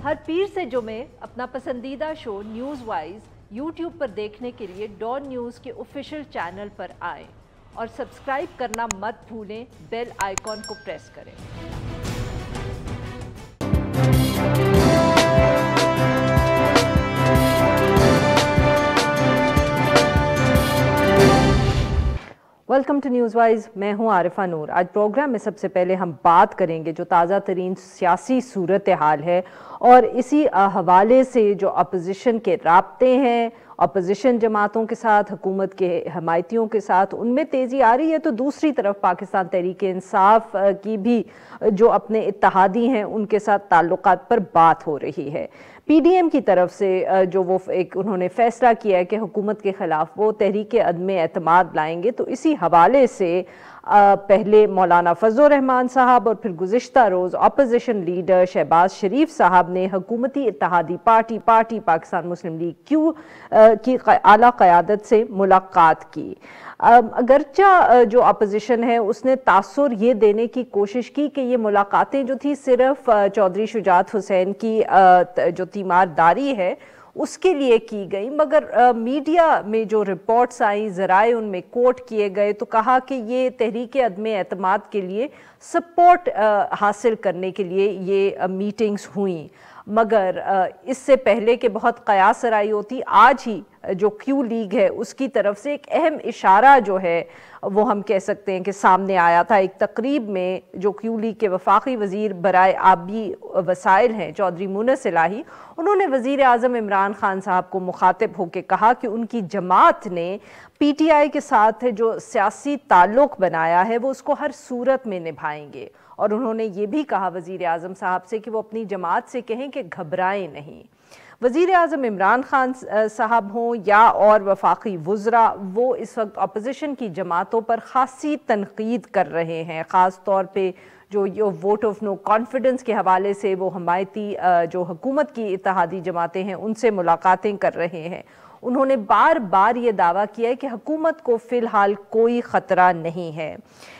हर पीर से जुमे अपना पसंदीदा शो न्यूज़ वाइज यूट्यूब पर देखने के लिए डॉन न्यूज़ के ऑफिशियल चैनल पर आएं और सब्सक्राइब करना मत भूलें, बेल आइकॉन को प्रेस करें। वेलकम टू न्यूज़ वाइज, मैं हूं आरिफा नूर। आज प्रोग्राम में सबसे पहले हम बात करेंगे जो ताज़ा तरीन सियासी सूरत हाल है और इसी हवाले से जो अपोजिशन के राब्ते हैं अपोजिशन जमातों के साथ, हुकूमत के हमायतियों के साथ, उनमें तेज़ी आ रही है। तो दूसरी तरफ पाकिस्तान तहरीक इंसाफ की भी जो अपने इत्तेहादी हैं उनके साथ ताल्लुकात पर बात हो रही है। पीडीएम की तरफ से जो वो एक उन्होंने फैसला किया है कि हुकूमत के ख़िलाफ़ वो तहरीक अदम एतमाद लाएंगे। तो इसी हवाले से पहले मौलाना फजल रहमान साहब और फिर गुज़िश्ता रोज़ अपोजिशन लीडर शहबाज शरीफ साहब ने हुकूमती इत्तेहादी पार्टी पाकिस्तान मुस्लिम लीग क्यू की आला क़यादत से मुलाकात की। अगरचा जो अपोजिशन है उसने तासुर ये देने की कोशिश की कि ये मुलाकातें जो थी सिर्फ चौधरी शुजात हुसैन की जो तीमारदारी है उसके लिए की गई, मगर मीडिया में जो रिपोर्ट्स आई, ज़राए उनमें कोट किए गए तो कहा कि ये तहरीक अदम एतमाद के लिए सपोर्ट हासिल करने के लिए ये मीटिंग्स हुई। मगर इससे पहले कि बहुत कयास राई होती, आज ही जो क्यू लीग है उसकी तरफ से एक अहम इशारा जो है वो हम कह सकते हैं कि सामने आया था। एक तकरीब में जो क्यू लीग के वफाकी वज़ीर बराए आबी वसाइल हैं चौधरी मुनस इलाही, उन्होंने वज़ीर आज़म इमरान खान साहब को मुखातिब होकर कहा कि उनकी जमात ने पीटीआई के साथ जो सियासी ताल्लुक़ बनाया है वो उसको हर सूरत में निभाएंगे। और उन्होंने ये भी कहा वज़ीर आज़म साहब से कि वो अपनी जमात से कहें कि घबराएं नहीं। वज़ीर आज़म इमरान खान साहब हों या और वफाकी वुज़रा, वो इस वक्त अपोजिशन की जमातों पर ख़ासी तनकीद कर रहे हैं। ख़ास तौर पे जो वोट ऑफ नो कॉन्फिडेंस के हवाले से वो हमायती जो हुकूमत की इत्तेहादी जमातें हैं उनसे मुलाकातें कर रहे हैं। उन्होंने बार बार ये दावा किया है कि हुकूमत को फ़िलहाल कोई ख़तरा नहीं है।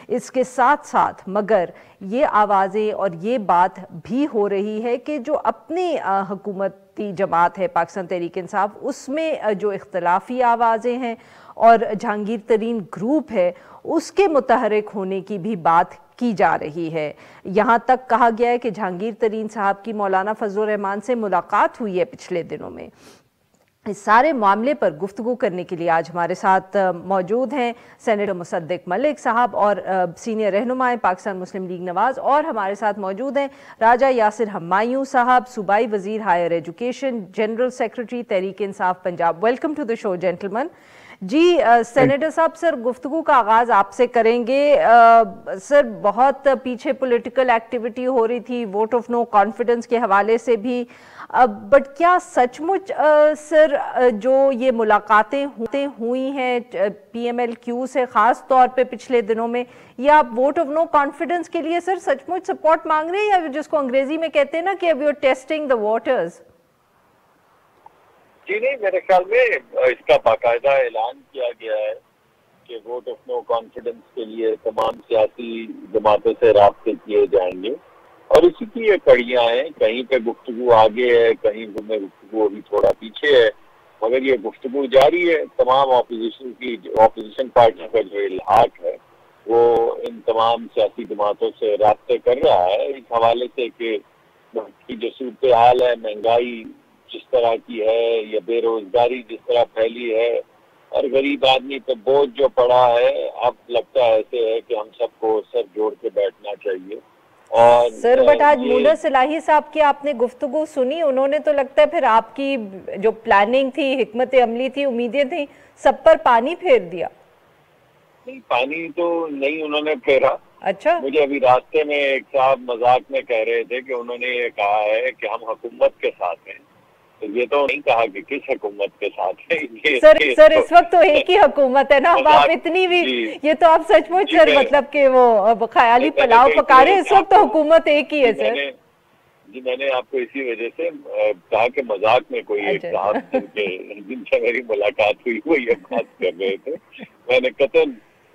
इसके साथ साथ मगर ये आवाज़ें और ये बात भी हो रही है कि जो अपनी हुकूमती जमात है पाकिस्तान तहरीक इंसाफ, उसमें जो इख्तलाफी आवाज़ें हैं और जहांगीर तरीन ग्रुप है उसके मुतहरिक होने की भी बात की जा रही है। यहाँ तक कहा गया है कि जहांगीर तरीन साहब की मौलाना फजल रहमान से मुलाकात हुई है पिछले दिनों में। इस सारे मामले पर गुफ्तगू करने के लिए आज हमारे साथ मौजूद हैं सेनेटर मुसद्दिक मलिक साहब और सीनियर रहनुमाए पाकिस्तान मुस्लिम लीग नवाज़, और हमारे साथ मौजूद हैं राजा यासिर हमायूं साहब, सूबाई वज़ीर higher education, general secretary Tehreek Insaf Punjab. Welcome to the show gentleman. जी सेनेटर साहब, सर गुफ्तगू का आगाज़ आपसे करेंगे। सर बहुत पीछे पॉलिटिकल एक्टिविटी हो रही थी वोट ऑफ नो कॉन्फिडेंस के हवाले से भी, बट क्या सचमुच सर जो ये मुलाकातें हुई हैं पीएमएलक्यू से ख़ास तौर पे पिछले दिनों में, या आप वोट ऑफ नो कॉन्फिडेंस के लिए सर सचमुच सपोर्ट मांग रहे हैं, या जिसको अंग्रेजी में कहते हैं ना कि अब you are testing the waters? जी नहीं, मेरे ख्याल में इसका बाकायदा ऐलान किया गया है कि वोट ऑफ नो कॉन्फिडेंस के लिए तमाम सियासी जमातों से राब्ते किए जाएंगे और इसी की ये कड़ियाँ हैं। कहीं पे गुफ्तगू आगे है, कहीं में गुफ्तगू अभी थोड़ा पीछे है, मगर ये गुफ्तगू जारी है। तमाम ऑपोजिशन पार्टी का जो इल्हाक है वो इन तमाम सियासी जमातों से राब्ते कर रहा है इस हवाले से कि की जो सूरत हाल है, महंगाई जिस तरह की है या बेरोजगारी जिस तरह फैली है और गरीब आदमी पे बोझ जो पड़ा है, अब लगता है ऐसे है कि हम सबको सर जोड़ के बैठना चाहिए। और सर बट आज मुनस इलाही साहब की आपने गुफ्तगू सुनी, उन्होंने तो लगता है फिर आपकी जो प्लानिंग थी, हिकमत अमली थी, उम्मीदें थी, सब पर पानी फेर दिया। नहीं, पानी तो नहीं उन्होंने फेरा। अच्छा, मुझे अभी रास्ते में एक साहब मजाक में कह रहे थे कि उन्होंने ये कहा है कि हम हुकूमत के साथ हैं, तो ये तो नहीं कहा कि किस हुकूमत के साथ है। सर इस वक्त तो एक ही हुकूमत है ना, अब आप इतनी भी ये तो आप सचमुच सर मतलब कि वो ख्याली पुलाव पका रहे हैं। इस वक्त तो हुकूमत एक ही है सर। जी मैंने आपको इसी वजह से कहा कि मजाक में कोई एक साहब जिनसे मेरी मुलाकात हुई वो ये बात कर रहे थे। मैंने कतई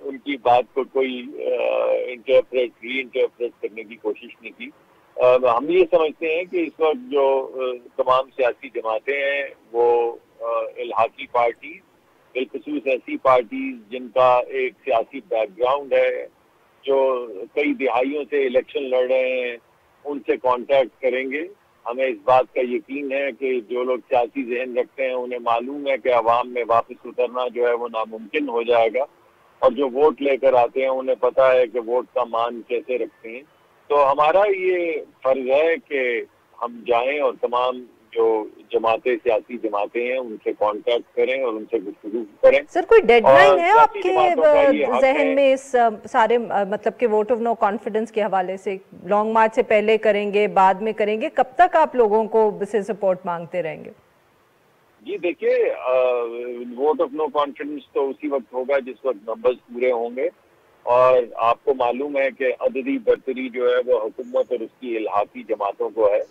उनकी बात को कोई री इंटरप्रेट करने की कोशिश नहीं की। हम ये समझते हैं कि इस वक्त जो तमाम सियासी जमातें हैं वो इल्हाकी पार्टी, बिलखुसूस ऐसी पार्टीज जिनका एक सियासी बैकग्राउंड है, जो कई दिहाइयों से इलेक्शन लड़ रहे हैं, उनसे कांटेक्ट करेंगे। हमें इस बात का यकीन है कि जो लोग सियासी जहन रखते हैं उन्हें मालूम है कि अवाम में वापस उतरना जो है वो नामुमकिन हो जाएगा, और जो वोट लेकर आते हैं उन्हें पता है कि वोट का मान कैसे रखते हैं। तो हमारा ये फर्ज है कि हम जाएं और तमाम जो जमातें, सियासी जमातें हैं, उनसे कांटेक्ट करें और उनसे गुफ्तगू करें। सर, कोई डेडलाइन है आपके जहन में इस सारे मतलब के वोट ऑफ नो कॉन्फिडेंस के हवाले से? लॉन्ग मार्च से पहले करेंगे, बाद में करेंगे, कब तक आप लोगों को से सपोर्ट मांगते रहेंगे? जी देखिए, वोट ऑफ नो कॉन्फिडेंस तो उसी वक्त होगा जिस वक्त नंबर्स पूरे होंगे, और आपको मालूम है कि अददी बरतरी जो है वो हुकूमत और उसकी इल्हाकी जमातों को है।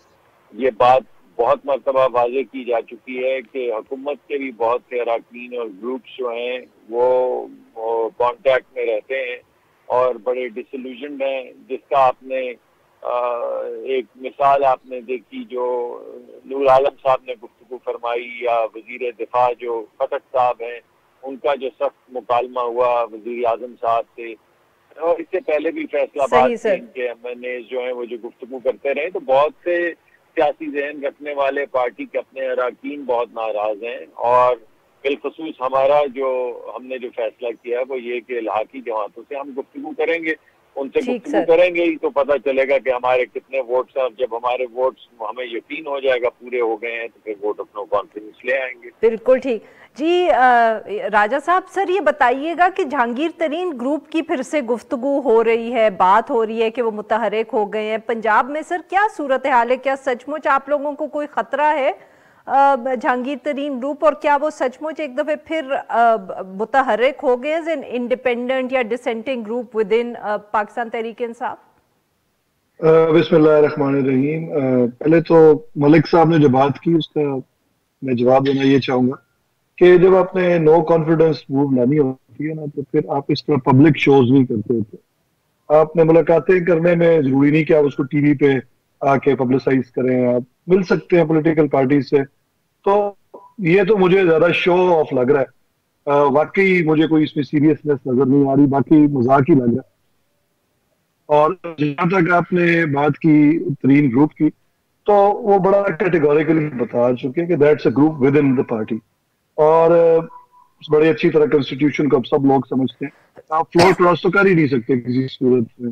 ये बात बहुत मरतबा वाज़े की जा चुकी है कि हुकूमत के भी बहुत से अरकान और ग्रुप्स जो हैं वो कांटेक्ट में रहते हैं और बड़े डिसल्यूजनड हैं, जिसका आपने एक मिसाल आपने देखी जो नूर आलम साहब ने गुफ्तगू फरमाई, या वजीर दिफा जो खटक साहब हैं उनका जो सख्त मुकालमा हुआ वजीर आजम साहब से, और इससे पहले भी फैसलाबाद के MNA जो हैं वो जो गुफ्तगू करते रहे। तो बहुत से सियासी जहन रखने वाले पार्टी के अपने अरकान बहुत नाराज हैं, और बिलखसूस हमने जो फैसला किया है वो ये कि इलाहाकी जमातों से हम गुफ्तगू करेंगे, उनसे गुफ्तगू करेंगे ही तो पता चलेगा कि हमारे कितने वोट्स हैं। जब हमारे वोट्स हमें यकीन हो जाएगा पूरे हो गए हैं तो फिर वोट ऑफ नो कॉन्फिडेंस ले आएंगे। बिल्कुल ठीक जी। राजा साहब, सर ये बताइएगा कि जहांगीर तरीन ग्रुप की फिर से गुफ्तगू हो रही है, बात हो रही है कि वो मुतहरिक हो गए हैं पंजाब में। सर क्या सूरत हाल है? क्या सचमुच आप लोगों को कोई खतरा है जहांगीर तरीन ग्रुप, और क्या वो सचमुच एक दफे फिर मुतहरिक हो गए एज एन इंडिपेंडेंट या dissenting group within Pakistan Tehreek Insaf? बिस्मिल्लाहिर्रहमानिर्रहीम। पहले तो मलिक साहब ने जो बात की उसका मैं जवाब देना ये चाहूंगा कि जब आपने नो कॉन्फिडेंस मूव लानी होती है ना, तो फिर आप इस तरह पब्लिक शोज नहीं करते होते। आपने मुलाकातें करने में जरूरी नहीं कि आप उसको टीवी पे आके पब्लिसाइज करें, आप मिल सकते हैं पॉलिटिकल पार्टी से। तो ये तो मुझे ज्यादा शो ऑफ लग रहा है। वाकई मुझे कोई इसमें सीरियसनेस नजर नहीं आ रही, बाकी मजाक ही लग रहा है। और जहां तक आपने बात की तरीन ग्रुप की, तो वो बड़ा कैटेगोरिकली बता चुके हैं कि that's a group with in the party, और बड़ी अच्छी तरह कॉन्स्टिट्यूशन को अब सब लोग समझते हैं। आप फ्लोर क्रॉस तो कर ही नहीं सकते किसी सूरत में,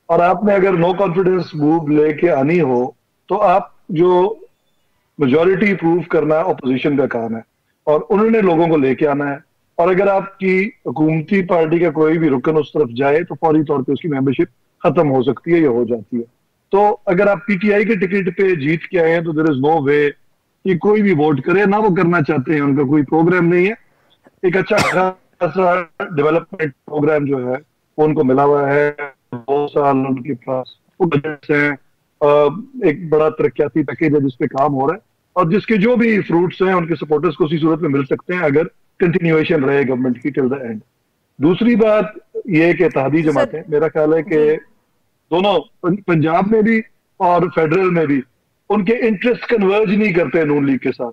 और आपने अगर नो कॉन्फिडेंस मूव लेके आनी हो तो आप जो मेजॉरिटी प्रूव करना ऑपोजिशन का काम है, और उन्होंने लोगों को लेके आना है। और अगर आपकी हुकूमती पार्टी का कोई भी रुकन उस तरफ जाए तो फौरी तौर पे उसकी मेंबरशिप खत्म हो सकती है या हो जाती है। तो अगर आप PTI के टिकट पे जीत के आए हैं तो देयर इज नो वे कि कोई भी वोट करे ना, वो करना चाहते हैं, उनका कोई प्रोग्राम नहीं है। एक अच्छा खासा डेवलपमेंट प्रोग्राम जो है वो उनको मिला हुआ है, 2 साल उनके पास बजट है, एक बड़ा तरक्याती पैकेज है जिसपे काम हो रहा है, और जिसके जो भी फ्रूट्स हैं उनके सपोर्टर्स को उसी सूरत में मिल सकते हैं अगर कंटिन्यूएशन रहे गवर्नमेंट की टिल द एंड। दूसरी बात ये कि इत्तेहादी जमातें, मेरा ख्याल है कि दोनों पंजाब में भी और फेडरल में भी उनके इंटरेस्ट कन्वर्ज नहीं करते नून लीग के साथ।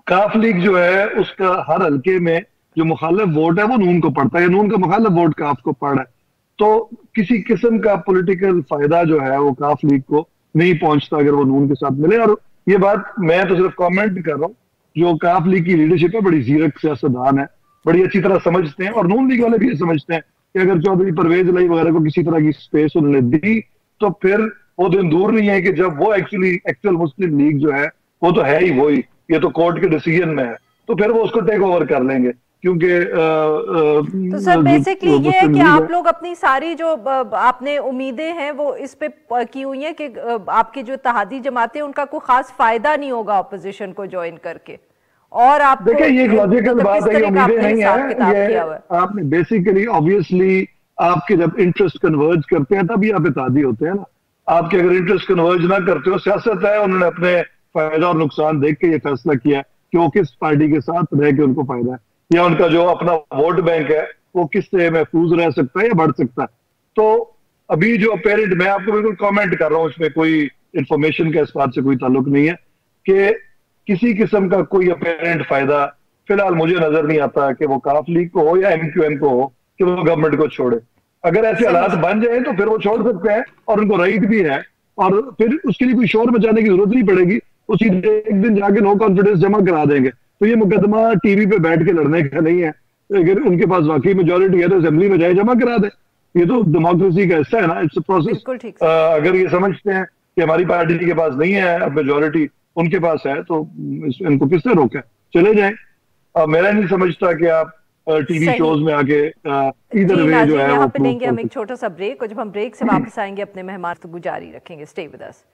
काफ लीग जो है उसका हर हल्के में जो मुखालिफ वोट है वो नून को पड़ता है, नून का मुखालिफ वोट काफ को पड़ रहा है। तो किसी किस्म का पॉलिटिकल फायदा जो है वो काफ लीग को नहीं पहुंचता अगर वो नून के साथ मिले। और ये बात मैं तो सिर्फ कमेंट कर रहा हूँ, जो काफ लीग की लीडरशिप है बड़ी जीरक सियासतदान है, बड़ी अच्छी तरह समझते हैं, और नून लीग वाले भी ये समझते हैं कि अगर चौधरी परवेज इलाही वगैरह को किसी तरह की स्पेस उन्होंने दी तो फिर वो दिन दूर नहीं है कि जब वो एक्चुअल मुस्लिम लीग जो है वो तो है ही वही, ये तो कोर्ट के डिसीजन में है, तो फिर वो उसको टेक ओवर कर लेंगे। क्योंकि तो सर बेसिकली ये है कि आप लोग अपनी सारी जो आपने उम्मीदें हैं वो इस पे की हुई हैं कि आपके जो इत्तेहादी जमातें उनका कोई खास फायदा नहीं होगा ऑपोजिशन को ज्वाइन करके। और आप देखिए ये एक लॉजिकल बात है, ये उम्मीदें नहीं है, ये आपने बेसिकली ऑब्वियसली आपके जब इंटरेस्ट कन्वर्ज करते हैं तभी आप इत्तेहादी होते हैं ना। आपके अगर इंटरेस्ट कन्वर्ज ना करते हो, सियासत है, उन्होंने अपने फायदा और नुकसान देख के ये फैसला किया कि वो किस पार्टी के साथ रह के उनको फायदा है, या उनका जो अपना वोट बैंक है वो किससे महफूज रह सकता है या बढ़ सकता है। तो अभी जो अपेरेंट, मैं आपको बिल्कुल कमेंट कर रहा हूँ, इसमें कोई इंफॉर्मेशन का इस बात से कोई ताल्लुक नहीं है कि किसी किस्म का कोई अपेरेंट फायदा फिलहाल मुझे नजर नहीं आता कि वो काफ लीग को हो या MQM को हो कि वो गवर्नमेंट को छोड़े। अगर ऐसे हालात बन जाए तो फिर वो छोड़ सकते हैं और उनको राइट भी है, और फिर उसके लिए कोई शोर मचाने की जरूरत नहीं पड़ेगी। उसी एक दिन जाके नो कॉन्फिडेंस जमा करा देंगे। तो ये मुकदमा टीवी पे बैठ के लड़ने का नहीं है। अगर उनके पास वाकई मेजोरिटी है तो असेंबली में जाए जमा करा दे। ये तो डेमोक्रेसी का हिस्सा है ना, इट्स प्रोसेस। अगर ये समझते हैं कि हमारी पार्टी के पास नहीं है मेजोरिटी, उनके पास है, तो इनको किसने रोका? चले जाए। मेरा नहीं समझता कि आप टीवी शोज में आके इधर वे जो है यहाँ पे लेंगे हम एक छोटा सा ब्रेक, और जब हम ब्रेक से वापस आएंगे अपने मेहमान तो जारी रखेंगे। Stay with us.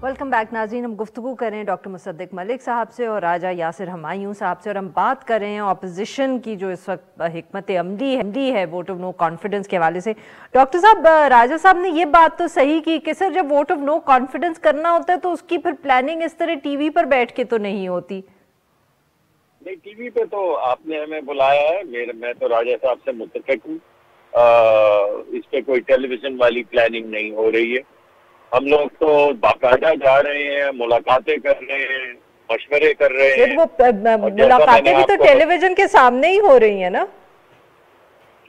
Welcome back नाज़रीन। हम गुफ्तगू कर रहे हैं डॉक्टर मुसद्दिक मलिक साहब से और राजा यासिर हमायूं साहब से, और हम बात कर रहे हैं ऑपोजिशन की जो इस वक्त हिकमत अमली है वोट ऑफ नो कॉन्फिडेंस के हवाले से। डॉक्टर साहब, राजा साहब ने ये बात तो सही की कि सर जब वोट ऑफ नो कॉन्फिडेंस करना होता है तो उसकी फिर प्लानिंग इस तरह टीवी पर बैठ के तो नहीं होती। नहीं, टीवी पे तो आपने हमें बुलाया है, मैं तो राजा साहब से मुत्तफिक हूँ। इस पे कोई टेलीविजन वाली प्लानिंग नहीं हो रही है। हम लोग तो बाकायदा जा रहे हैं, मुलाकातें कर रहे हैं, मशवरे कर रहे हैं। वो मुलाकातें भी तो टेलीविजन के सामने ही हो रही है ना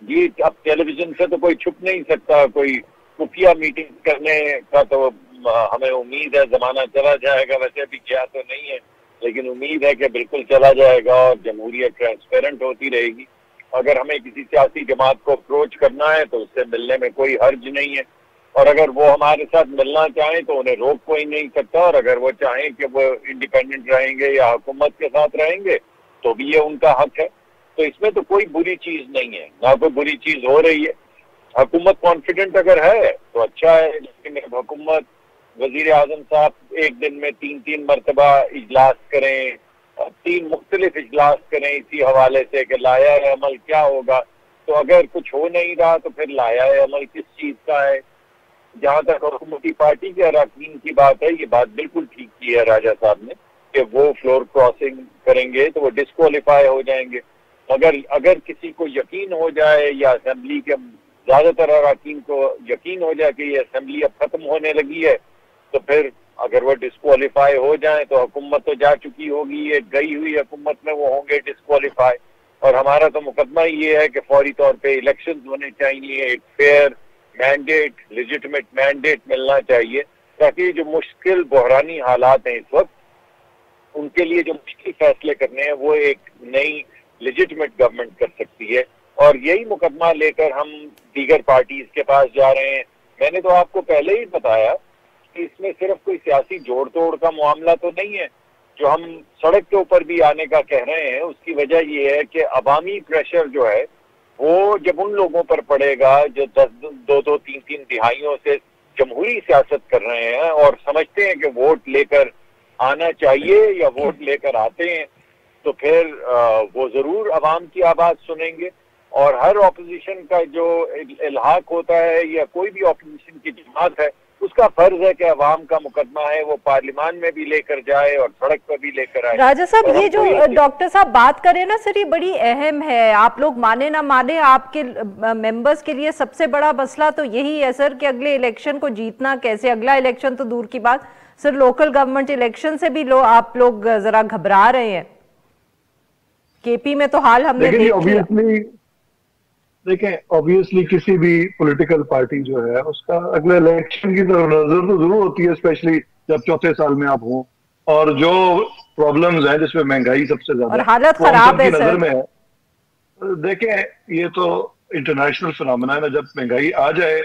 जी। अब टेलीविजन से तो कोई छुप नहीं सकता। कोई खुफिया मीटिंग करने का तो हमें उम्मीद है जमाना चला जाएगा। वैसे अभी गया तो नहीं है, लेकिन उम्मीद है कि बिल्कुल चला जाएगा और जमहूरियत ट्रांसपेरेंट होती रहेगी। अगर हमें किसी सियासी जमात को अप्रोच करना है तो उससे मिलने में कोई हर्ज नहीं है, और अगर वो हमारे साथ मिलना चाहें तो उन्हें रोक कोई नहीं सकता। और अगर वो चाहें कि वो इंडिपेंडेंट रहेंगे या हुकूमत के साथ रहेंगे तो भी ये उनका हक है। तो इसमें तो कोई बुरी चीज नहीं है, ना कोई बुरी चीज हो रही है। हुकूमत कॉन्फिडेंट अगर है तो अच्छा है, लेकिन हुकूमत, वजीर आजम साहब एक दिन में 3-3 मरतबा इजलास करें, 3 मुख्तलिफ इजलास करें इसी हवाले से कि लाया अमल क्या होगा। तो अगर कुछ हो नहीं रहा तो फिर लाया अमल किस चीज का है। जहां तक हुकूमती पार्टी के अरकान की बात है, ये बात बिल्कुल ठीक की है राजा साहब ने कि वो फ्लोर क्रॉसिंग करेंगे तो वो डिस्क्वालीफाई हो जाएंगे। मगर अगर किसी को यकीन हो जाए या असेंबली के ज्यादातर अरकान को यकीन हो जाए कि ये असेंबली अब खत्म होने लगी है, तो फिर अगर वो डिस्क्वालीफाई हो जाए तो हुकूमत तो जा चुकी होगी, ये गई हुई हुकूमत में वो होंगे डिस्क्वालीफाई। और हमारा तो मुकदमा ये है कि फौरी तौर पे इलेक्शन होने चाहिए, एक फेयर मैंडेट, लेजिटिमेट मैंडेट मिलना चाहिए, ताकि जो मुश्किल बहरानी हालात हैं इस वक्त, उनके लिए जो मुश्किल फैसले करने हैं वो एक नई लेजिटिमेट गवर्नमेंट कर सकती है। और यही मुकदमा लेकर हम दीगर पार्टीज के पास जा रहे हैं। मैंने तो आपको पहले ही बताया कि इसमें सिर्फ कोई सियासी जोड़ तोड़ का मामला तो नहीं है। जो हम सड़क के ऊपर भी आने का कह रहे हैं उसकी वजह ये है कि अवामी प्रेशर जो है वो जब उन लोगों पर पड़ेगा जो 2-3 दिहाइयों से जमहूरी सियासत कर रहे हैं और समझते हैं कि वोट लेकर आना चाहिए या वोट लेकर आते हैं, तो फिर वो जरूर अवाम की आवाज सुनेंगे। और हर ऑपोजिशन का जो इल्हाक होता है या कोई भी ऑपोजिशन की जमात है, उसका फर्ज है कि अवाम का मुकदमा है वो पार्लियामान में भी लेकर जाए और सड़क पर भी लेकर आए। राजा साहब, ये जो डॉक्टर साहब बात करें ना सर, ये बड़ी अहम है। आप लोग माने ना माने, आपके मेंबर्स के लिए सबसे बड़ा मसला तो यही है सर कि अगले इलेक्शन को जीतना कैसे। अगला इलेक्शन तो दूर की बात सर, लोकल गवर्नमेंट इलेक्शन से भी आप लोग जरा घबरा रहे हैं। केपी में तो हाल हमने देख लिया। देखें, ऑब्वियसली किसी भी पॉलिटिकल पार्टी जो है उसका अगले इलेक्शन की तरफ नजर तो जरूर होती है, स्पेशली जब चौथे साल में आप हो और जो प्रॉब्लम्स हैं जिसमें महंगाई सबसे ज्यादा और हालत खराब है नजर में है। देखें, ये तो इंटरनेशनल फिनोमेना है। जब महंगाई आ जाए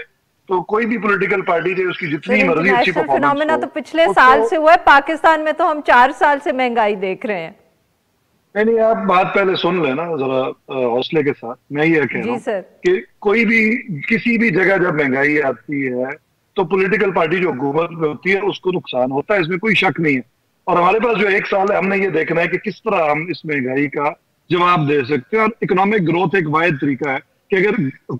तो कोई भी पॉलिटिकल पार्टी चाहे उसकी जितनी मर्जी अच्छी परफॉर्मेंस फिनोमेना तो पिछले साल से हुआ है। पाकिस्तान में तो हम 4 साल से महंगाई देख रहे हैं। नहीं, आप बात पहले सुन लेना जरा हौसले के साथ। मैं ये कह रहा हूँ कि कोई भी किसी भी जगह जब महंगाई आती है तो पॉलिटिकल पार्टी जो हुकूमत में होती है उसको नुकसान होता है, इसमें कोई शक नहीं है। और हमारे पास जो 1 साल है, हमने ये देखना है कि किस तरह हम इस महंगाई का जवाब दे सकते हैं। और इकोनॉमिक ग्रोथ एक वाहिद तरीका है कि अगर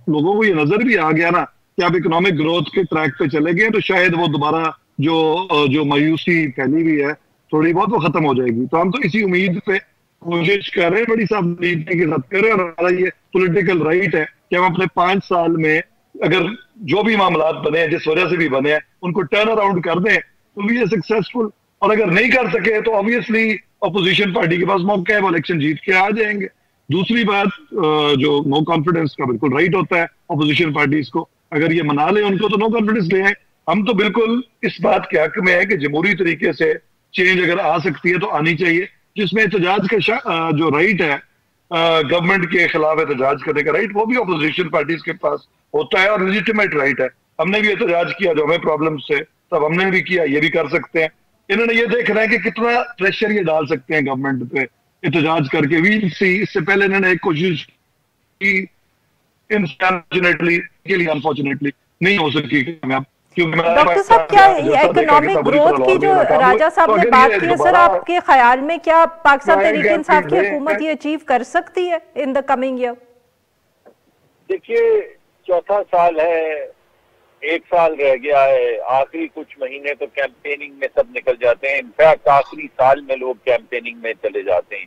लोगों को ये नजर भी आ गया ना कि आप इकोनॉमिक ग्रोथ के ट्रैक पे चले गए, तो शायद वो दोबारा जो मायूसी फैली हुई है थोड़ी बहुत, वो खत्म हो जाएगी। तो हम तो इसी उम्मीद पे कोशिश कर रहे हैं, बड़ी सावधानी के साथ कर रहे हैं। और हमारा ये पॉलिटिकल राइट है कि हम अपने 5 साल में अगर जो भी मामला बने हैं, जिस वजह से भी बने हैं, उनको टर्न अराउंड कर दें तो भी ये सक्सेसफुल। और अगर नहीं कर सके तो ऑब्वियसली अपोजिशन पार्टी के पास मौका है, वो इलेक्शन जीत के आ जाएंगे। दूसरी बात, जो नो कॉन्फिडेंस का बिल्कुल राइट होता है अपोजिशन पार्टीज को, अगर ये मना ले उनको तो नो कॉन्फिडेंस ले आए। हम तो बिल्कुल इस बात के हक में है कि जमहूरी तरीके से चेंज अगर आ सकती है तो आनी चाहिए, जिसमें एहतजाज का जो राइट है, गवर्नमेंट के खिलाफ एहतजाज करने का राइट, वो भी अपोजिशन पार्टीज के पास होता है और लेजिटिमेट राइट है। हमने भी एहतजाज किया जो हमें प्रॉब्लम से, तब हमने भी किया, ये भी कर सकते हैं। इन्होंने ये देखना है कि कितना प्रेशर ये डाल सकते हैं गवर्नमेंट पे एहतजाज करके। वील सी, इससे पहले इन्होंने एक कोशिश की, अनफॉर्चुनेटली नहीं हो सकी कामयाब। डॉक्टर साहब, क्या इकोनॉमिक ग्रोथ की जो राजा साहब ने बात की है, सर आपके ख्याल में क्या पाकिस्तान तहरीक इंसाफ की हुकूमत ये अचीव कर सकती है इन द कमिंग ईयर? देखिए, चौथा साल है, 1 साल रह गया है, आखिरी कुछ महीने तो कैंपेनिंग में सब निकल जाते हैं। इनफैक्ट आखिरी साल में लोग कैंपेनिंग में चले जाते हैं।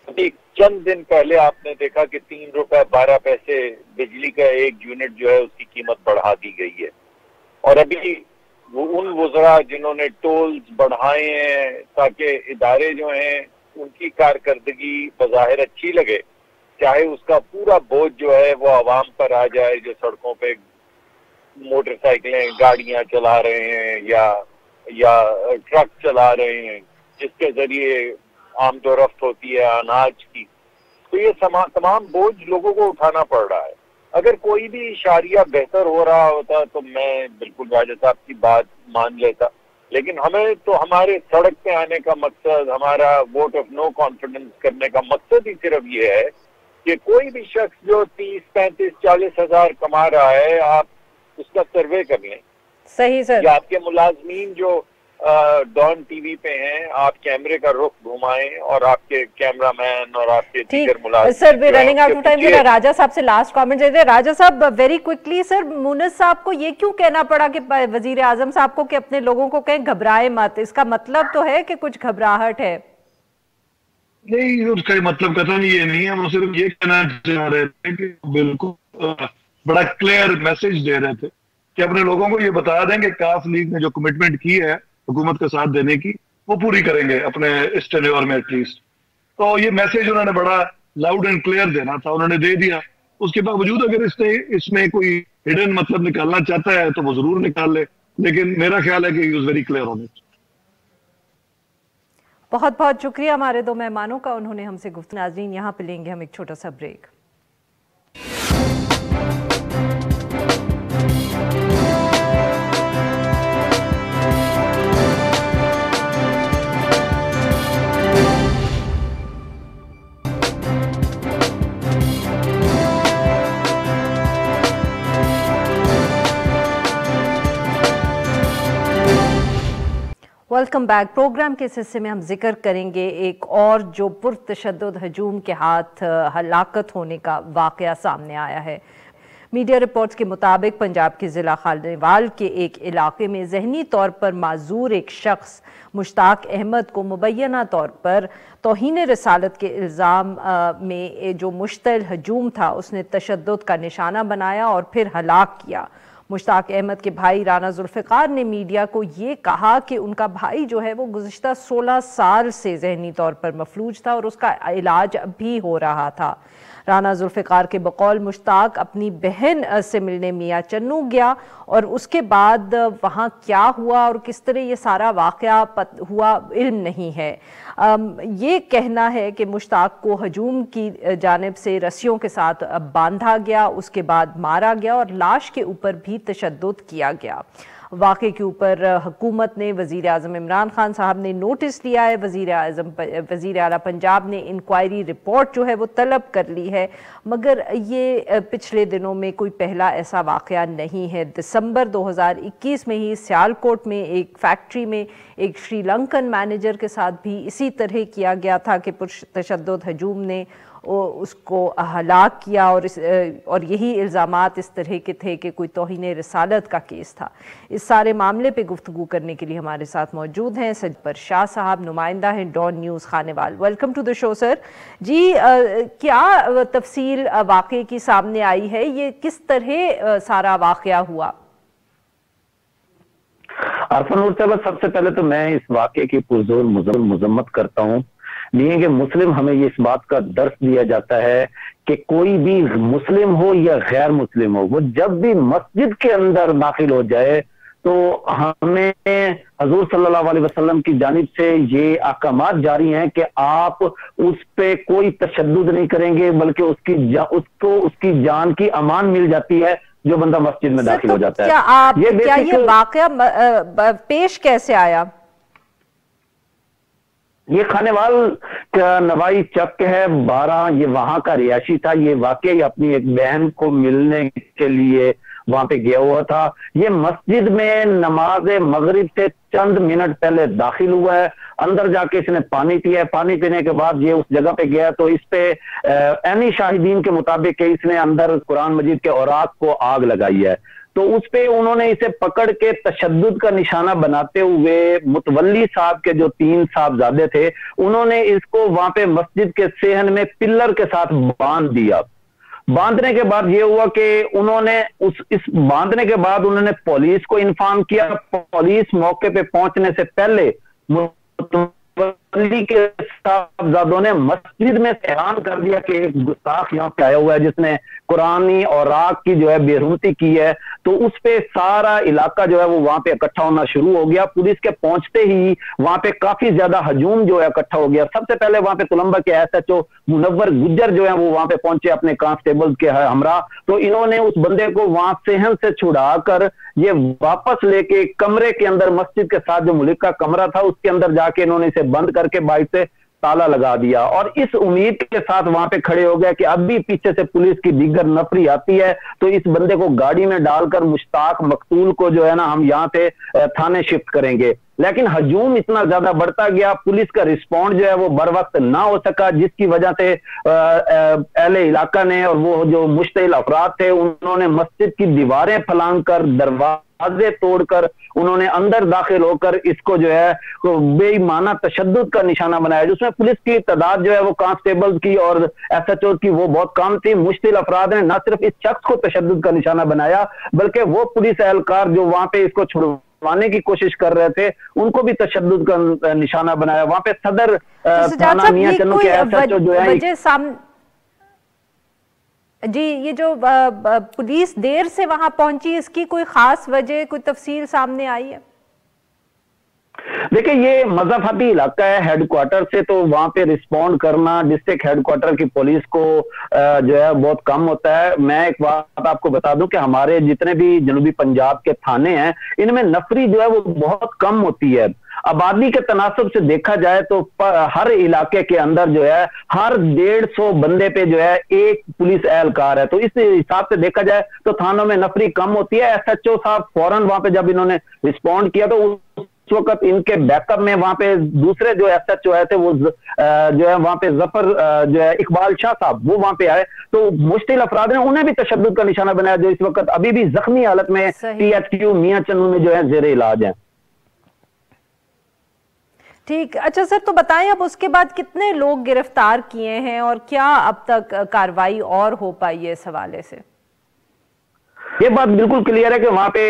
अभी चंद दिन पहले आपने देखा कि 3 रुपए 12 पैसे बिजली का 1 यूनिट जो है उसकी कीमत बढ़ा दी गई है। और अभी उन वज़रा जिन्होंने टोल्स बढ़ाए हैं ताकि इदारे जो हैं उनकी कारकर्दगी बज़ाहिर अच्छी लगे, चाहे उसका पूरा बोझ जो है वो आवाम पर आ जाए, जो सड़कों पे मोटरसाइकिलें गाड़ियां चला रहे हैं या ट्रक चला रहे हैं जिसके जरिए आमदोरफ्त होती है अनाज की, तो ये तमाम बोझ लोगों को उठाना पड़ रहा है। अगर कोई भी इशारिया बेहतर हो रहा होता तो मैं बिल्कुल राजा साहब की बात मान लेता, लेकिन हमें तो हमारे सड़क पे आने का मकसद, हमारा वोट ऑफ नो कॉन्फिडेंस करने का मकसद ही सिर्फ ये है कि कोई भी शख्स जो 30, 35, 40 हजार कमा रहा है, आप उसका सर्वे कर लें। सही सर। या आपके मुलाजमीन जो डॉन टीवी पे हैं, आप कैमरे का रुख घुमाएं और आपके कैमरामैन और आपके दीगर मुलाजिम। Sir we running out of time. जरा राजा साहब से लास्ट कमेंट दे दे। राजा साहब वेरी क्विकली, सर मुनिस साहब को ये क्यों कहना पड़ा कि वजीर आजम साहब को कि अपने लोगों को कहें घबराए मत? इसका मतलब तो है कि कुछ घबराहट है? नहीं, उसका मतलब कथन ये नहीं है, वो सिर्फ ये कहना चाह रहे थे कि बिल्कुल बड़ा क्लियर मैसेज दे रहे थे कि अपने लोगों को ये बता दें कि काफ लीग ने जो कमिटमेंट की है हुकूमत का साथ देने की, वो पूरी करेंगे अपने इस टेन्योर में एटलीस्ट। तो ये मैसेज उन्होंने बड़ा लाउड एंड क्लियर देना था, उन्होंने दे दिया। उसके बावजूद अगर इसमें कोई हिडन मतलब निकालना चाहता है तो वो जरूर निकाल ले, लेकिन मेरा ख्याल है कि he was very clear on it. बहुत बहुत शुक्रिया हमारे 2 मेहमानों का, उन्होंने हमसे गुफ्तगू। नाज़रीन, यहाँ पे लेंगे हम एक छोटा सा ब्रेक। Welcome back. प्रोग्राम के इस हिस्से में हम जिक्र करेंगे एक और जो पुरतशद्दुद हजूम के हाथ हलाकत होने का वाक़या सामने आया है। मीडिया रिपोर्ट्स के मुताबिक पंजाब के ज़िला खानेवाल के एक इलाके में जहनी तौर पर माजूर एक शख्स मुश्ताक अहमद को मुबैना तौर पर तौहीन रिसालत के इल्ज़ाम में जो मुश्तल हजूम था उसने तशद्दुद का निशाना बनाया और फिर हलाक किया। मुश्ताक अहमद के भाई राना जुल्फ़िकार ने मीडिया को ये कहा कि उनका भाई जो है वो गुज़िश्ता 16 साल से जहनी तौर पर मफलूज था और उसका इलाज अभी हो रहा था। राना जुल्फ़िकार के बकौल मुश्ताक अपनी बहन से मिलने मियाँ चन्नू गया और उसके बाद वहाँ क्या हुआ और किस तरह ये सारा वाक़या हुआ इल्म नहीं है। ये कहना है कि मुश्ताक को हजूम की जानिब से रस्सियों के साथ बांधा गया, उसके बाद मारा गया और लाश के ऊपर भी तशद्दुद किया गया। वाक़े के ऊपर हुकूमत ने, वज़ीर आज़म इमरान खान साहब ने नोटिस लिया है। वज़ीर आला पंजाब ने इंक्वायरी रिपोर्ट जो है वो तलब कर ली है, मगर ये पिछले दिनों में कोई पहला ऐसा वाक़या नहीं है। दिसंबर 2021 में ही सियालकोट में एक फैक्ट्री में एक श्रीलंकन मैनेजर के साथ भी इसी तरह किया गया था कि पुरतशद्दुद हजूम ने उसको हलाक किया, और यही इल्ज़ामात इस तरह के थे कि कोई तौहीन रिसालत का केस था। इस सारे मामले पे गुफ्तगू करने के लिए हमारे साथ मौजूद हैं सजबर शाह साहब, नुमाइंदा हैं Dawn News Khanewal. Welcome to the show sir. जी, क्या तफसील वाक़े की सामने आई है? ये किस तरह सारा वाक़या हुआ? अरफानूर साहब, सबसे पहले तो मैं इस वाक़े की पुरजोर मजम्मत करता हूँ। नहीं कि मुस्लिम हमें ये इस बात का दर्स दिया जाता है कि कोई भी मुस्लिम हो या गैर मुस्लिम हो, वो जब भी मस्जिद के अंदर दाखिल हो जाए तो हमें हजूर सल्लल्लाहु अलैहि वसल्लम की जानिब से ये अहकामात जारी हैं कि आप उस पे कोई तशद्दुद नहीं करेंगे, बल्कि उसको उसकी जान की अमान मिल जाती है जो बंदा मस्जिद में दाखिल हो जाता है। क्या ये वाक़या पेश कैसे आया? ये खानेवाल का नवाई चक है 12, ये वहां का रिहायशी था। ये वाकई अपनी एक बहन को मिलने के लिए वहां पे गया हुआ था। ये मस्जिद में नमाज मगरिब से चंद मिनट पहले दाखिल हुआ है। अंदर जाके इसने पानी पिया। पानी पीने के बाद ये उस जगह पे गया तो इस पे ऐनी शाहिदीन के मुताबिक इसने अंदर कुरान मजीद के औराक को आग लगाई है। तो उस पे उन्होंने इसे पकड़ के तशद्दुद का निशाना बनाते हुए मुतवल्ली साहब के जो 3 साहबजादे थे, उन्होंने इसको वहां पे मस्जिद के सेहन में पिल्लर के साथ बांध दिया। बांधने के बाद ये हुआ कि उन्होंने इस बांधने के बाद उन्होंने पुलिस को इन्फॉर्म किया। पुलिस मौके पे पहुंचने से पहले मुतवल्ली के साहबजादों ने मस्जिद में ऐलान कर दिया कि एक गुस्ताख यहाँ पे आया हुआ है जिसने कुरानी और राग की जो है बेरुमती की है। तो उस पे सारा इलाका जो है वो वहां पे इकट्ठा होना शुरू हो गया। पुलिस के पहुंचते ही वहां पे काफी ज्यादा हजूम जो है इकट्ठा हो गया। सबसे पहले वहां पे कोलंबा के SHO मुनव्वर गुज्जर जो है वो वहां पे पहुंचे अपने कांस्टेबल के हमरा। तो इन्होंने उस बंदे को वहां सेहन से छुड़ाकर ये वापस लेके कमरे के अंदर, मस्जिद के साथ जो मुल्क का कमरा था उसके अंदर जाके इन्होंने इसे बंद करके बाइक से ताला लगा दिया, और इस उम्मीद के साथ वहां पे खड़े हो गए कि अब भी पीछे से पुलिस की दीगर नफरी आती है तो इस बंदे को गाड़ी में डालकर मुश्ताक मकतूल को जो है ना हम यहाँ से थाने शिफ्ट करेंगे। लेकिन हजूम इतना ज्यादा बढ़ता गया, पुलिस का रिस्पॉन्ड जो है वो बर वक्त ना हो सका, जिसकी वजह से अहले इलाका ने और वो जो मुश्तिल अफराद थे उन्होंने मस्जिद की दीवारें फलांग कर, दरवाजे तोड़कर उन्होंने अंदर दाखिल होकर इसको जो है बेईमाना तशद्दुद का निशाना बनाया, जिसमें पुलिस की तादाद जो है वो कांस्टेबल की और SHO की वो बहुत कम थी। मुश्तिल अफराद ने न सिर्फ इस शख्स को तशद्दुद का निशाना बनाया बल्कि वो पुलिस एहलकार जो वहां पे इसको छुड़वाने की कोशिश कर रहे थे उनको भी तशद्दुद का निशाना बनाया। वहां पे सदर थाना मियां चन्नू के SHO जो है जी, ये जो पुलिस देर से वहां पहुंची, इसकी कोई खास वजह, कोई तफसील सामने आई है? देखिए, ये मजहबी इलाका है हेडक्वार्टर से, तो वहां पे रिस्पॉन्ड करना डिस्ट्रिक्ट हेडक्वार्टर की पुलिस को जो है बहुत कम होता है। मैं एक बात आपको बता दूं कि हमारे जितने भी जनूबी पंजाब के थाने हैं इनमें नफरी जो है वो बहुत कम होती है। आबादी के तनासब से देखा जाए तो हर इलाके के अंदर जो है हर 150 बंदे पे जो है एक पुलिस एहलकार है। तो इस हिसाब से देखा जाए तो थानों में नफरी कम होती है। SHO साहब फौरन वहां पे जब इन्होंने रिस्पॉन्ड किया तो उस वक्त इनके बैकअप में वहां पे दूसरे जो SHO आए थे वो जो है वहां पे जफर जो है इकबाल शाह साहब वो वहां पे आए। तो मुश्तिल अफराद ने उन्हें भी तशद्दुद का निशाना बनाया, जो इस वक्त अभी भी जख्मी हालत में THQ मियां चन्नू में जो है जेरे इलाज है। ठीक, अच्छा सर, तो बताएं अब उसके बाद कितने लोग गिरफ्तार किए हैं और क्या अब तक कार्रवाई और हो पाई है इस हवाले से? ये बात बिल्कुल क्लियर है कि वहां पे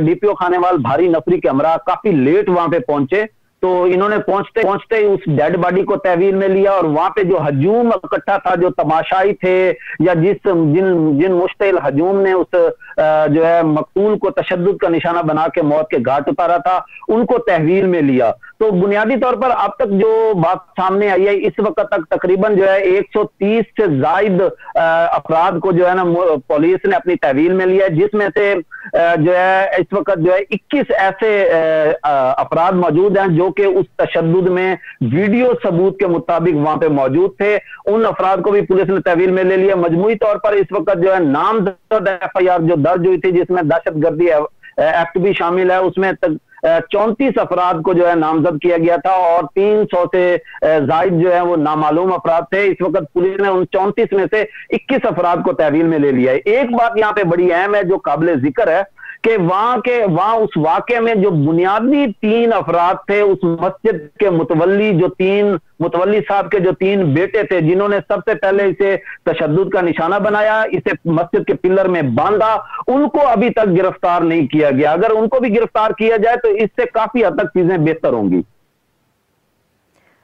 DPO खानेवाल भारी नफरी के हमरा काफी लेट वहां पे पहुंचे। तो इन्होंने पहुंचते पहुंचते उस डेड बॉडी को तहवील में लिया और वहां पे जो हजूम इकट्ठा था, जो तमाशाई थे या जिन मुश्तिल हजूम ने उस जो है मकतूल को तशद्दुद का निशाना बना के मौत के घाट उतारा था, उनको तहवील में लिया। तो बुनियादी तौर पर अब तक जो बात सामने आई है, इस वक्त तक तकरीबन जो है 130 से जायद अपराध को जो है ना पुलिस ने अपनी तहवील में लिया है, जिसमें से जो है इस वक्त जो है 21 ऐसे अपराध मौजूद हैं जो कि उस तशद्दुद में वीडियो सबूत के मुताबिक वहां पे मौजूद थे। उन अफराद को भी पुलिस ने तहवील में ले लिया। मजमूई तौर पर इस वक्त जो है नामजद FIR जो दर्ज हुई थी, जिसमें दहशतगर्दी एक्ट भी शामिल है, उसमें 34 अफराद को जो है नामजद किया गया था और 300 से जायद जो है वो नामालूम अफराद थे। इस वक्त पुलिस ने उन 34 में से 21 अफराद को तहवील में ले लिया है। एक बात यहाँ पे बड़ी अहम है जो काबिल जिक्र है कि वहां उस वाकये में जो बुनियादी 3 अफराद थे, उस मस्जिद के मुतवल्ली साहब के जो 3 बेटे थे, जिन्होंने सबसे पहले इसे तशद्दुद का निशाना बनाया, इसे मस्जिद के पिलर में बांधा, उनको अभी तक गिरफ्तार नहीं किया गया। अगर उनको भी गिरफ्तार किया जाए तो इससे काफी हद तक चीजें बेहतर होंगी।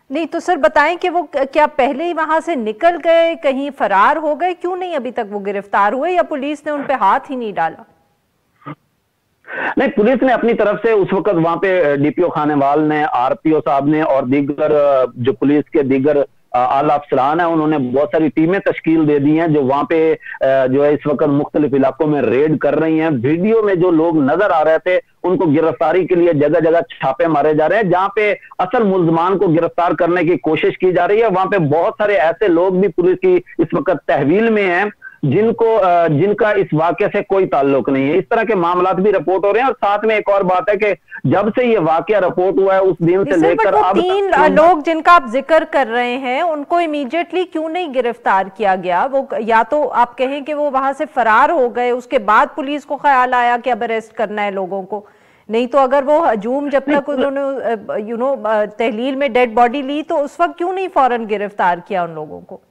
नहीं तो सर बताएं कि वो क्या पहले ही वहां से निकल गए, कहीं फरार हो गए, क्यों नहीं अभी तक वो गिरफ्तार हुए, या पुलिस ने उन पे हाथ ही नहीं डाला? नहीं, पुलिस ने अपनी तरफ से उस वक्त वहां पे DPO खानेवाल ने, RPO साहब ने और दीगर जो पुलिस के दीगर आला अफसरान है, उन्होंने बहुत सारी टीमें तश्कील दे दी हैं जो वहां पे जो है इस वक्त मुख्तलिफ इलाकों में रेड कर रही हैं। वीडियो में जो लोग नजर आ रहे थे उनको गिरफ्तारी के लिए जगह जगह छापे मारे जा रहे हैं। जहां पे असल मुल्जमान को गिरफ्तार करने की कोशिश की जा रही है, वहां पे बहुत सारे ऐसे लोग भी पुलिस की इस वक्त तहवील में हैं जिनका इस वाकये से कोई ताल्लुक नहीं है। इस तरह के मामलात भी रिपोर्ट हो रहे हैं। और साथ में एक और बात है कि जब से ये वाकया रिपोर्ट हुआ है उस दिन से लेकर अब 3 लोग जिनका आप जिक्र कर रहे हैं, उनको इमीडिएटली क्यों नहीं गिरफ्तार किया गया? वो या तो आप कहें कि वो वहां से फरार हो गए, उसके बाद पुलिस को ख्याल आया कि अब अरेस्ट करना है लोगों को, नहीं तो अगर वो हजूम जब तक उन्होंने तहलील में डेड बॉडी ली तो उस वक्त क्यों नहीं फौरन गिरफ्तार किया उन लोगों को?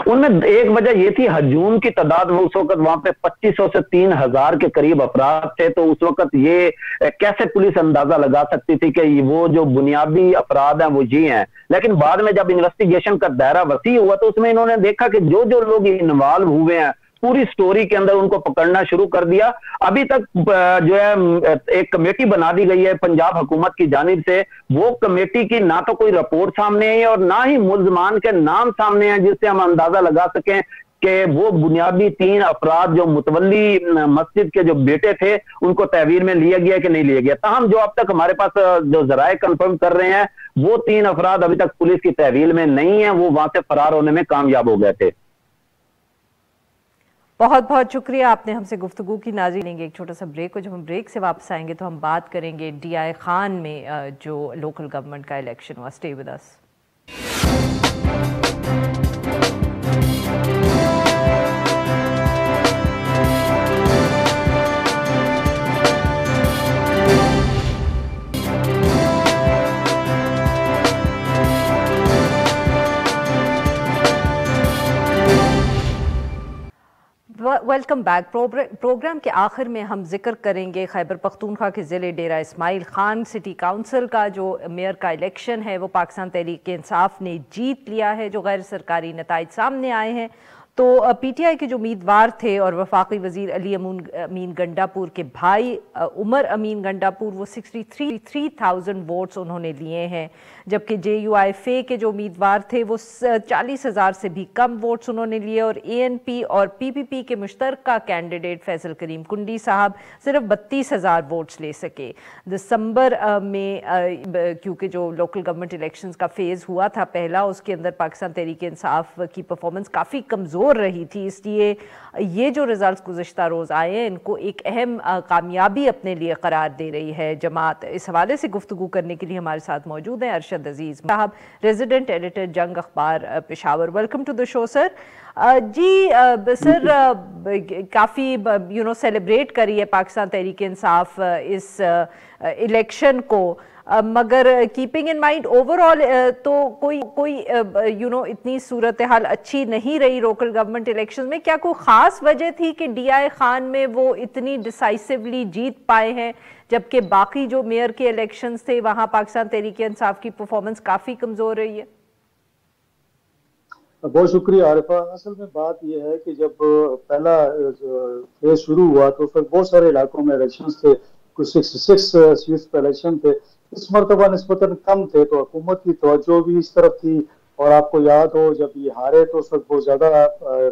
उनमें एक वजह ये थी, हजूम की तादाद उस वक्त वहां पे 2500 से 3000 के करीब अफराद थे। तो उस वक्त ये कैसे पुलिस अंदाजा लगा सकती थी कि वो जो बुनियादी अफराद हैं वो ये हैं। लेकिन बाद में जब इन्वेस्टिगेशन का दायरा वसी हुआ तो उसमें इन्होंने देखा कि जो जो लोग इन्वॉल्व हुए हैं पूरी स्टोरी के अंदर, उनको पकड़ना शुरू कर दिया। अभी तक जो है एक कमेटी बना दी गई है पंजाब हुकूमत की जानिब से। वो कमेटी की ना तो कोई रिपोर्ट सामने आई और ना ही मुल्जमान के नाम सामने हैं जिससे हम अंदाजा लगा सकें कि वो बुनियादी 3 अफराद जो मुतवल्ली मस्जिद के जो बेटे थे उनको तहवील में लिया गया कि नहीं लिया गया। ताहम जो अब तक हमारे पास जो जराए कंफर्म कर रहे हैं, वो 3 अफराद अभी तक पुलिस की तहवील में नहीं है, वो वहां से फरार होने में कामयाब हो गए थे। बहुत बहुत शुक्रिया, आपने हमसे गुफ्तगू की। नाज़रीन, लेंगे एक छोटा सा ब्रेक को। जब हम ब्रेक से वापस आएंगे तो हम बात करेंगे DI खान में जो लोकल गवर्नमेंट का इलेक्शन हुआ। Stay with us. Welcome back. Programme के आखिर में हम जिक्र करेंगे खैबर पख्तूनख्वा के ज़िले डेरा इस्माइल खान सिटी काउंसिल का जो मेयर का इलेक्शन है वो पाकिस्तान तहरीक इंसाफ ने जीत लिया है। जो गैर सरकारी नताइज सामने आए हैं तो PTI के जो उम्मीदवार थे और वफाकी वजीर अली अमीन गंडापुर के भाई उमर अमीन गंडापुर, वो 63,000 वोट्स उन्होंने लिए हैं, जबकि JUIFA के जो उम्मीदवार थे वो 40,000 से भी कम वोट्स उन्होंने लिए और ANP और PPP के मुश्तरका कैंडिडेट फैसल करीम कुंडी साहब सिर्फ 32,000 वोट्स ले सके। दिसंबर में क्योंकि जो लोकल गवर्नमेंट इलेक्शंस का फेज़ हुआ था पहला, उसके अंदर पाकिस्तान तहरीक इंसाफ की परफॉर्मेंस काफ़ी कमज़ोर रही थी, इसलिए ये जो रिजल्ट्स गुज़िश्ता रोज़ आए हैं इनको एक अहम कामयाबी अपने लिए करार दे रही है जमात। इस हवाले से गुफ्तगू करने के लिए हमारे साथ मौजूद हैं अरशद अजीज़ साहब, रेजिडेंट एडिटर जंग अखबार Peshawar. Welcome to the show sir. जी सर, काफ़ी सेलिब्रेट करी है पाकिस्तान तहरीक इंसाफ इस इलेक्शन को। मगर कीपिंग इन माइंड ओवरऑल तो कोई इतनी सूरत हाल अच्छी नहीं रही लोकल गवर्नमेंट इलेक्शन में। क्या कोई खास वजह थी कि DI खान में वो इतनी डिसाइसिवली जीत पाए हैं, जबकि बाकी जो मेयर के इलेक्शंस थे वहां पाकिस्तान तहरीक इंसाफ की परफॉर्मेंस काफी कमजोर रही है? बहुत शुक्रिया आरिफा। असल में बात यह है कि जब पहला फेज शुरू हुआ तो फिर बहुत सारे इलाकों में इलेक्शंस थे, कुछ 66 सीट्स पे इलेक्शन थे। इस मरतबा निस्बतन कम थे तो हुकूमत की तवज्जो भी इस तरफ थी। और आपको याद हो जब ये हारे तो उस वक्त बहुत ज्यादा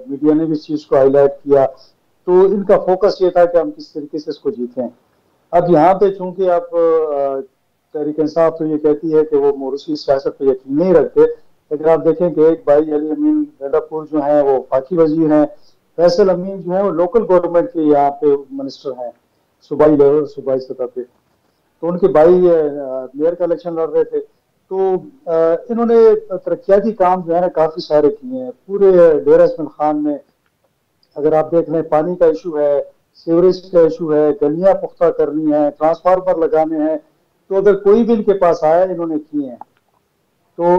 मीडिया ने भी इस चीज को हाईलाइट किया, तो इनका फोकस ये था कि हम किस तरीके से इसको जीतें। अब यहाँ पे चूंकि आप तहरीक इंसाफ तो ये कहती है कि वो मोरूसी सियासत पे यकीन नहीं रखते, लेकिन आप देखें कि एक भाई अली अमीन गंडापुर जो हैं वो वफाकी वजीर हैं, फैसल अमीन जो है वो लोकल गवर्नमेंट के यहाँ पे मिनिस्टर हैं सूबाई लेवल, सूबाई सतह पे। तो उनके भाई मेयर का इलेक्शन लड़ रहे थे। तो इन्होंने तरक्याती काम जो है ना काफी सारे किए हैं पूरे डेरा इस्माइल खान में। अगर आप देख लें पानी का इशू है, सीवरेज का इशू है, गलियां पुख्ता करनी है, ट्रांसफार्मर लगाने हैं, तो अगर कोई भी इनके पास आया इन्होंने किए हैं। तो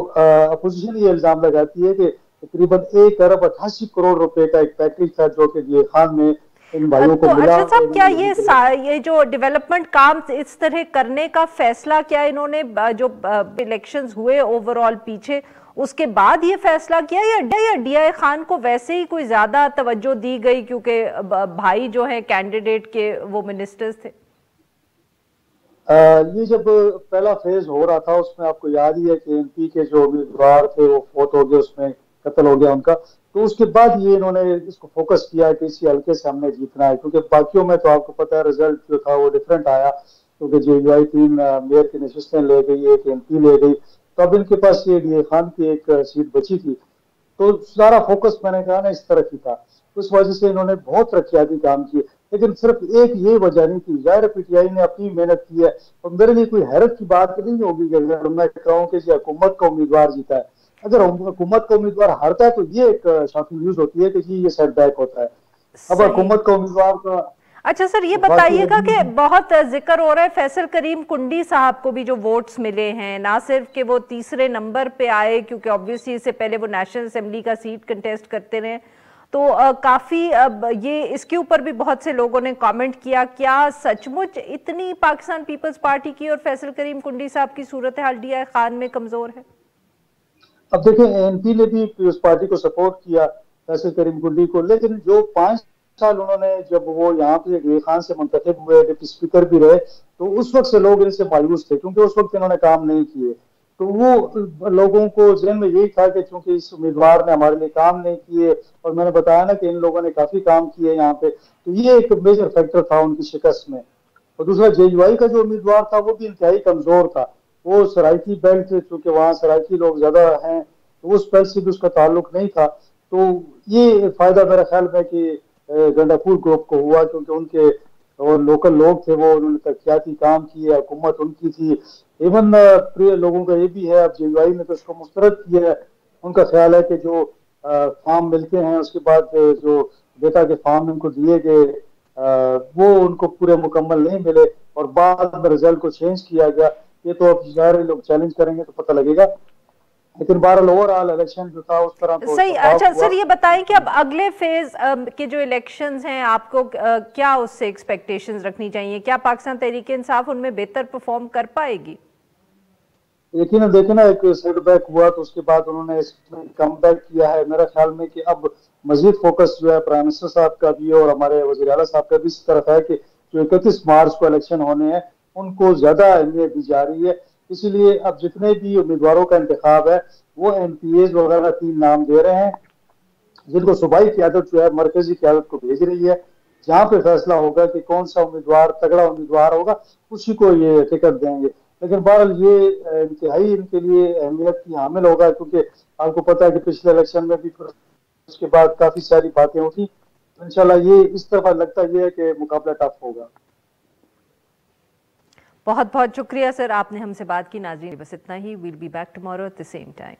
अपोजिशन ये इल्जाम लगाती है कि तकरीबन 1 अरब 88 करोड़ रुपए का एक पैकेज था जो कि ये खान में इन भाइयों को मिला। अच्छा साहब, क्या ये जो डेवलपमेंट काम इस तरह करने का फैसला क्या इन्होंने जो इलेक्शंस हुए ओवरऑल पीछे उसके बाद ये फैसला किया, या DI खान को वैसे ही कोई ज्यादा तवज्जो दी गई क्योंकि भाई जो है कैंडिडेट के वो मिनिस्टर्स थे? ये जब पहला फेज हो रहा था उसमें आपको याद ही है कि MP के जो उम्मीदवार थे वो फौत हो गए, उसमें कत्ल हो गया उनका। तो उसके बाद ये इन्होंने इसको फोकस किया कि इसी हल्के से हमने जीतना है, क्योंकि बाकियों में तो आपको पता है रिजल्ट जो था वो डिफरेंट आया, क्योंकि JUI 3 मेयर की नशिस्तें ले गई, एक MP ले गई। तो अब इनके पास ये DI खान की एक सीट बची थी, तो सारा फोकस मैंने कहा ना इस तरफ ही था। उस वजह से इन्होंने बहुत तरक्याती काम किए, लेकिन सिर्फ एक ये वजह नहीं थी। ज़ाहिर PTI ने अपनी मेहनत की है, और मेरे लिए कोई हैरत की बात नहीं होगी कि अगर मैं कहूँ कि हुकूमत का उम्मीदवार जीता है। अगर हुकूमत का उम्मीदवार हारता है तो ये एक शॉकिंग न्यूज होती है कि जी ये सेटबैक होता है। अब हुकूमत का उम्मीदवार का अच्छा सर, ये बताइएगा कि बहुत जिक्र हो रहा है फैसल करीम कुंडी साहब को भी जो वोट्स मिले हैं, ना सिर्फ कि वो तीसरे नंबर पे आए क्योंकि ऑब्वियसली इससे पहले वो नेशनल असेंबली का सीट कंटेस्ट करते रहे, तो काफी ये इसके ऊपर भी बहुत से लोगों ने कमेंट किया। क्या सचमुच इतनी पाकिस्तान पीपल्स पार्टी की और फैसल करीम कुंडी साहब की सूरत हाल DI खान में कमजोर है? अब देखें MP ने भी उस पार्टी को सपोर्ट किया फैसल करीम कुंडी को, लेकिन जो 5 साल उन्होंने जब वो यहाँ पे DI खान से मुंतखब हुए, डिप्टी स्पीकर भी रहे, तो उस वक्त से लोग इनसे मायूस थे क्योंकि उस वक्त इन्होंने काम नहीं किए। तो वो लोगों को जहन में यही था कि चूंकि इस उम्मीदवार ने हमारे लिए काम नहीं किए, और मैंने बताया ना कि इन लोगों ने काफी काम किए यहाँ पे, तो ये एक मेजर फैक्टर था उनकी शिकस्त में। और दूसरा JUI का जो उम्मीदवार था वो भी इंतहाई कमजोर था। वो सराइकी बेल्ट, चूंकि वहाँ सराइकी लोग ज्यादा हैं, तो उस बेल्ट से भी उसका ताल्लुक नहीं था। तो ये फायदा मेरा ख्याल है कि गंडापुर ग्रुप को हुआ, क्योंकि उनके और लोकल लोग थे, वो उन्होंने तरक्याती काम किए, हुकूमत उनकी थी। इवन प्रिय लोगों का ये भी है, अब JUI ने तो उसको मुस्तरद किया है। उनका ख्याल है कि जो फार्म मिलते हैं उसके बाद जो डेटा के फार्म उनको दिए गए वो उनको पूरे मुकम्मल नहीं मिले, और बाद में रिजल्ट को चेंज किया गया। ये तो अब सारे लोग चैलेंज करेंगे तो पता लगेगा, लेकिन बहरहाल ओवरऑल इलेक्शन जो था उस तरह तो सही। अच्छा सर, ये बताएं कि अब अगले फेज के जो इलेक्शंस हैं आपको क्या उससे एक्सपेक्टेशंस रखनी चाहिए? क्या पाकिस्तान तहरीक इंसाफ उनमें बेहतर परफॉर्म कर पाएगी? यकीनन देखें ना, एक सेटबैक हुआ तो उसके बाद उन्होंने इसमें कम बैक किया है। मेरा ख्याल में कि अब मजीद फोकस जो है प्राइम मिनिस्टर साहब का भी और हमारे वज़ीर आला साहब का भी इस तरफ है कि जो 31 मार्च को इलेक्शन होने हैं उनको ज्यादा अहमियत दी जा रही है। इसीलिए अब जितने भी उम्मीदवारों का इंतखाब है वो MPAs वगैरह 3 नाम दे रहे हैं, जिनको सूबाई क़यादत जो है मरकजी क़यादत को भेज रही है। जहाँ पे फैसला होगा कि कौन सा उम्मीदवार तगड़ा उम्मीदवार होगा उसी को ये टिकट देंगे। लेकिन बहरहाल ये इंतहाई इनके लिए अहमियत की हामिल होगा, क्योंकि आपको पता है कि पिछले इलेक्शन में भी उसके बाद काफी सारी बातें उठी। इंशाल्लाह ये इस तरफ लगता ये है कि मुकाबला टफ होगा। बहुत बहुत शुक्रिया सर, आपने हमसे बात की। नाज़रीन बस इतना ही। Will be back tomorrow at the same time.